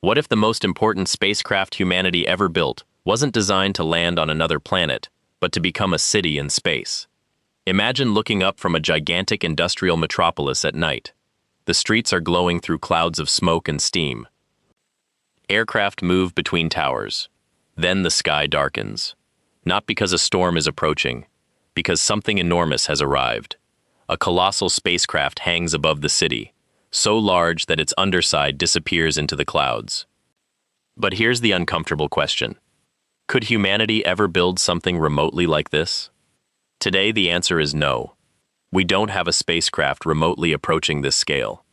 What if the most important spacecraft humanity ever built wasn't designed to land on another planet, but to become a city in space? Imagine looking up from a gigantic industrial metropolis at night. The streets are glowing through clouds of smoke and steam. Aircraft move between towers. Then the sky darkens. Not because a storm is approaching, because something enormous has arrived. A colossal spacecraft hangs above the city, so large that its underside disappears into the clouds. But here's the uncomfortable question. Could humanity ever build something remotely like this? Today, the answer is no. We don't have a spacecraft remotely approaching this scale.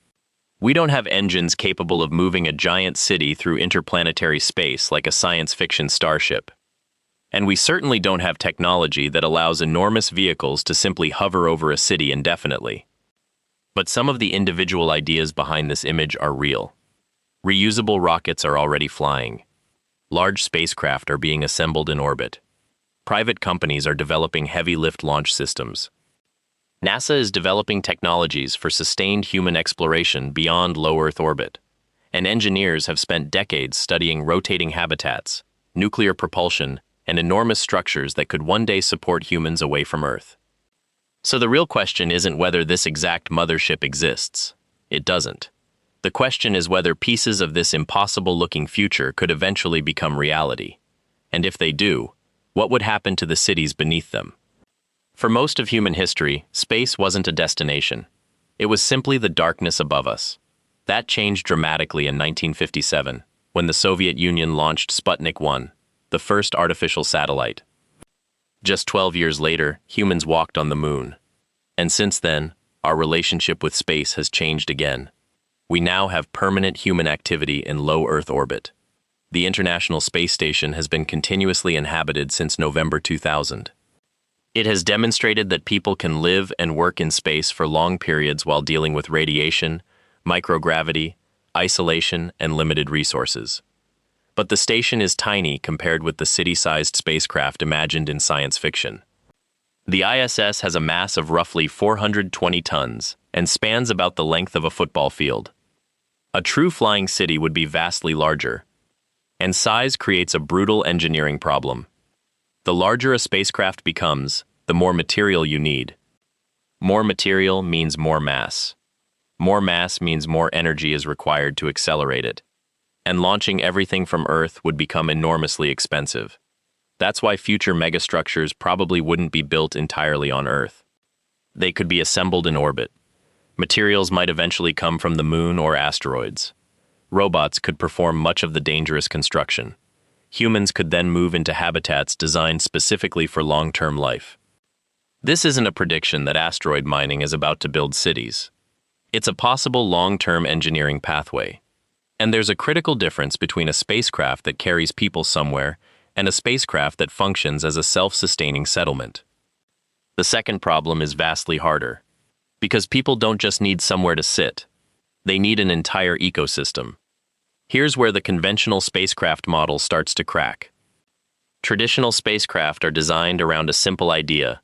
We don't have engines capable of moving a giant city through interplanetary space like a science fiction starship. And we certainly don't have technology that allows enormous vehicles to simply hover over a city indefinitely. But some of the individual ideas behind this image are real. Reusable rockets are already flying. Large spacecraft are being assembled in orbit. Private companies are developing heavy-lift launch systems. NASA is developing technologies for sustained human exploration beyond low Earth orbit. And engineers have spent decades studying rotating habitats, nuclear propulsion, and enormous structures that could one day support humans away from Earth. So the real question isn't whether this exact mothership exists. It doesn't. The question is whether pieces of this impossible-looking future could eventually become reality. And if they do, what would happen to the cities beneath them? For most of human history, space wasn't a destination. It was simply the darkness above us. That changed dramatically in 1957, when the Soviet Union launched Sputnik 1, the first artificial satellite. Just 12 years later, humans walked on the moon. And since then, our relationship with space has changed again. We now have permanent human activity in low Earth orbit. The International Space Station has been continuously inhabited since November 2000. It has demonstrated that people can live and work in space for long periods while dealing with radiation, microgravity, isolation, and limited resources. But the station is tiny compared with the city-sized spacecraft imagined in science fiction. The ISS has a mass of roughly 420 tons and spans about the length of a football field. A true flying city would be vastly larger. And size creates a brutal engineering problem. The larger a spacecraft becomes, the more material you need. More material means more mass. More mass means more energy is required to accelerate it. And launching everything from Earth would become enormously expensive. That's why future megastructures probably wouldn't be built entirely on Earth. They could be assembled in orbit. Materials might eventually come from the moon or asteroids. Robots could perform much of the dangerous construction. Humans could then move into habitats designed specifically for long-term life. This isn't a prediction that asteroid mining is about to build cities. It's a possible long-term engineering pathway. And there's a critical difference between a spacecraft that carries people somewhere and a spacecraft that functions as a self-sustaining settlement. The second problem is vastly harder, because people don't just need somewhere to sit. They need an entire ecosystem. Here's where the conventional spacecraft model starts to crack. Traditional spacecraft are designed around a simple idea: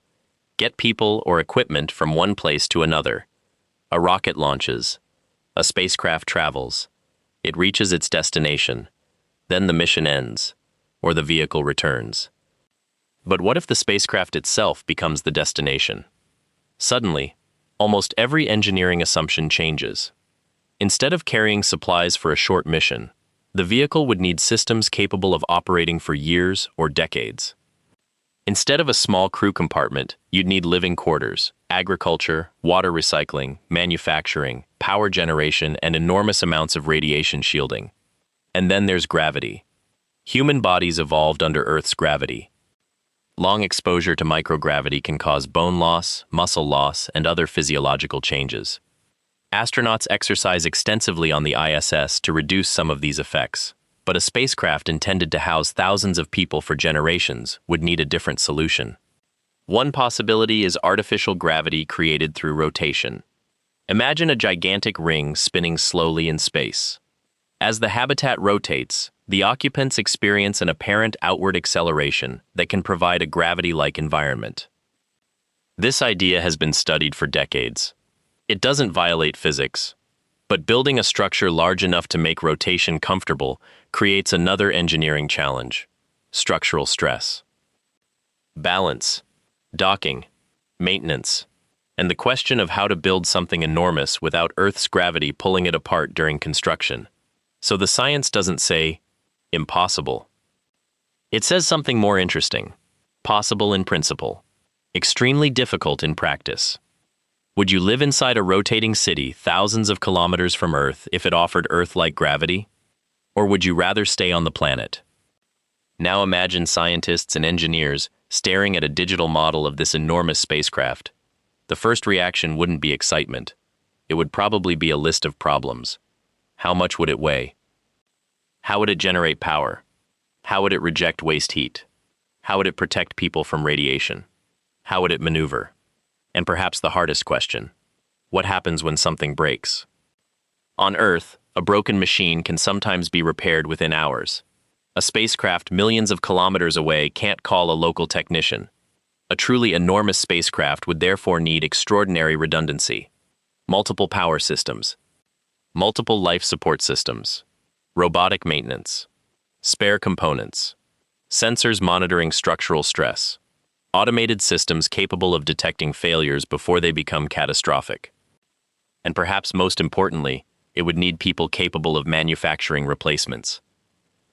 get people or equipment from one place to another. A rocket launches. A spacecraft travels. It reaches its destination. Then the mission ends, or the vehicle returns. But what if the spacecraft itself becomes the destination? Suddenly, almost every engineering assumption changes. Instead of carrying supplies for a short mission, the vehicle would need systems capable of operating for years or decades. Instead of a small crew compartment, you'd need living quarters, agriculture, water recycling, manufacturing, power generation, and enormous amounts of radiation shielding. And then there's gravity. Human bodies evolved under Earth's gravity. Long exposure to microgravity can cause bone loss, muscle loss, and other physiological changes. Astronauts exercise extensively on the ISS to reduce some of these effects, but a spacecraft intended to house thousands of people for generations would need a different solution. One possibility is artificial gravity created through rotation. Imagine a gigantic ring spinning slowly in space. As the habitat rotates, the occupants experience an apparent outward acceleration that can provide a gravity-like environment. This idea has been studied for decades. It doesn't violate physics. But building a structure large enough to make rotation comfortable creates another engineering challenge: structural stress. Balance, docking, maintenance, and the question of how to build something enormous without Earth's gravity pulling it apart during construction. So the science doesn't say impossible. It says something more interesting: possible in principle, extremely difficult in practice. Would you live inside a rotating city thousands of kilometers from Earth if it offered Earth-like gravity? Or would you rather stay on the planet? Now imagine scientists and engineers staring at a digital model of this enormous spacecraft. The first reaction wouldn't be excitement. It would probably be a list of problems. How much would it weigh? How would it generate power? How would it reject waste heat? How would it protect people from radiation? How would it maneuver? And perhaps the hardest question: what happens when something breaks? On Earth, a broken machine can sometimes be repaired within hours. A spacecraft millions of kilometers away can't call a local technician. A truly enormous spacecraft would therefore need extraordinary redundancy: multiple power systems, multiple life support systems, robotic maintenance, spare components, sensors monitoring structural stress, automated systems capable of detecting failures before they become catastrophic. And perhaps most importantly, it would need people capable of manufacturing replacements.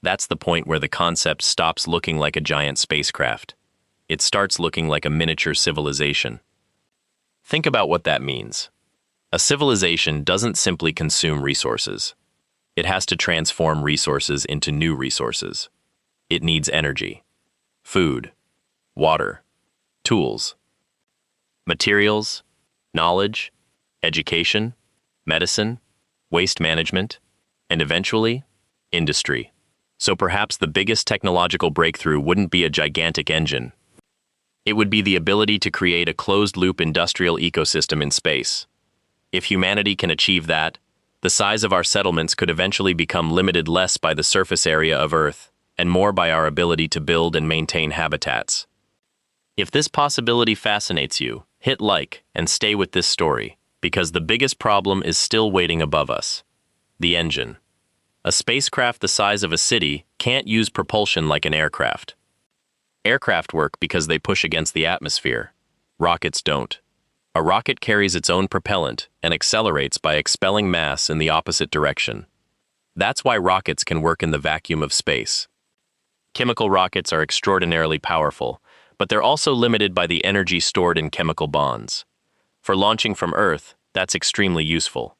That's the point where the concept stops looking like a giant spacecraft. It starts looking like a miniature civilization. Think about what that means. A civilization doesn't simply consume resources. It has to transform resources into new resources. It needs energy, food, water, tools, materials, knowledge, education, medicine, waste management, and eventually, industry. So perhaps the biggest technological breakthrough wouldn't be a gigantic engine. It would be the ability to create a closed-loop industrial ecosystem in space. If humanity can achieve that, the size of our settlements could eventually become limited less by the surface area of Earth and more by our ability to build and maintain habitats. If this possibility fascinates you, hit like and stay with this story, because the biggest problem is still waiting above us: the engine. A spacecraft the size of a city can't use propulsion like an aircraft. Aircraft work because they push against the atmosphere. Rockets don't. A rocket carries its own propellant and accelerates by expelling mass in the opposite direction. That's why rockets can work in the vacuum of space. Chemical rockets are extraordinarily powerful, but they're also limited by the energy stored in chemical bonds. For launching from Earth, that's extremely useful.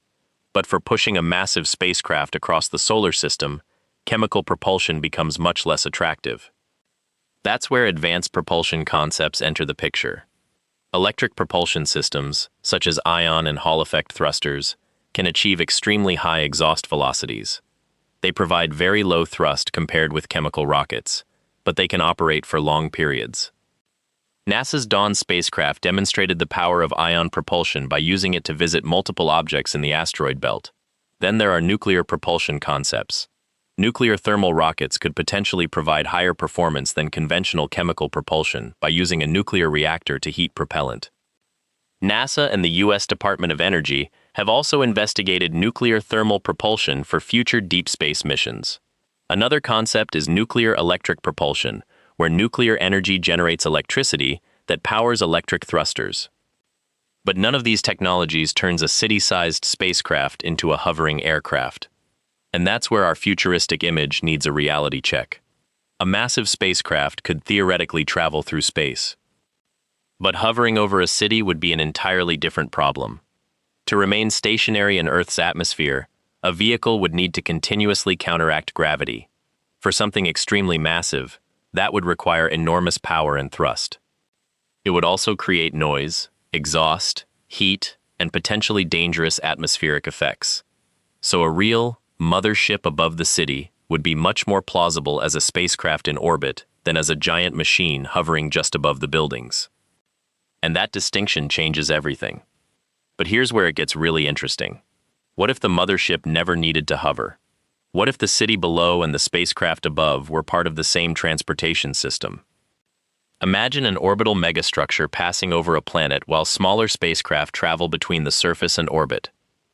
But for pushing a massive spacecraft across the solar system, chemical propulsion becomes much less attractive. That's where advanced propulsion concepts enter the picture. Electric propulsion systems, such as ion and Hall-effect thrusters, can achieve extremely high exhaust velocities. They provide very low thrust compared with chemical rockets, but they can operate for long periods. NASA's Dawn spacecraft demonstrated the power of ion propulsion by using it to visit multiple objects in the asteroid belt. Then there are nuclear propulsion concepts. Nuclear thermal rockets could potentially provide higher performance than conventional chemical propulsion by using a nuclear reactor to heat propellant. NASA and the U.S. Department of Energy have also investigated nuclear thermal propulsion for future deep space missions. Another concept is nuclear electric propulsion, where nuclear energy generates electricity that powers electric thrusters. But none of these technologies turns a city-sized spacecraft into a hovering aircraft. And that's where our futuristic image needs a reality check. A massive spacecraft could theoretically travel through space. But hovering over a city would be an entirely different problem. To remain stationary in Earth's atmosphere, a vehicle would need to continuously counteract gravity. For something extremely massive, that would require enormous power and thrust. It would also create noise, exhaust, heat, and potentially dangerous atmospheric effects. So a real mothership above the city would be much more plausible as a spacecraft in orbit than as a giant machine hovering just above the buildings. And that distinction changes everything. But here's where it gets really interesting. What if the mothership never needed to hover? What if the city below and the spacecraft above were part of the same transportation system? Imagine an orbital megastructure passing over a planet while smaller spacecraft travel between the surface and orbit.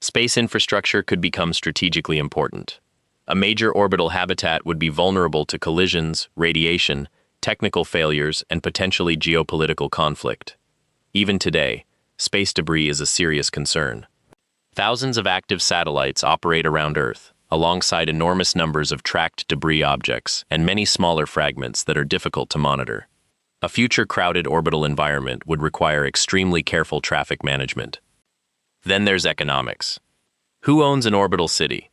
Space infrastructure could become strategically important. A major orbital habitat would be vulnerable to collisions, radiation, technical failures, and potentially geopolitical conflict. Even today, space debris is a serious concern. Thousands of active satellites operate around Earth, alongside enormous numbers of tracked debris objects and many smaller fragments that are difficult to monitor. A future crowded orbital environment would require extremely careful traffic management. Then there's economics. Who owns an orbital city?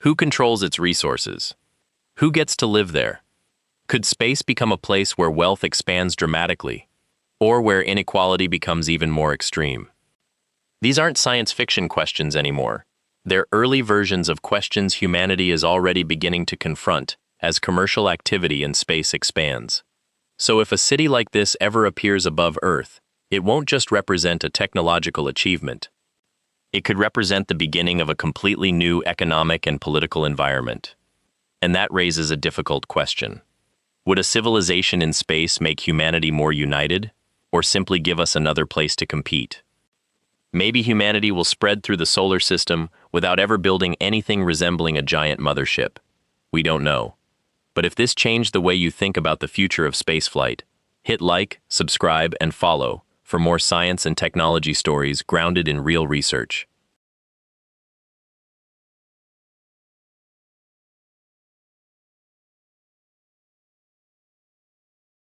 Who controls its resources? Who gets to live there? Could space become a place where wealth expands dramatically, or where inequality becomes even more extreme? These aren't science fiction questions anymore. They're early versions of questions humanity is already beginning to confront as commercial activity in space expands. So if a city like this ever appears above Earth, it won't just represent a technological achievement. It could represent the beginning of a completely new economic and political environment. And that raises a difficult question. Would a civilization in space make humanity more united, or simply give us another place to compete? Maybe humanity will spread through the solar system without ever building anything resembling a giant mothership. We don't know. But if this changed the way you think about the future of spaceflight, hit like, subscribe, and follow for more science and technology stories grounded in real research.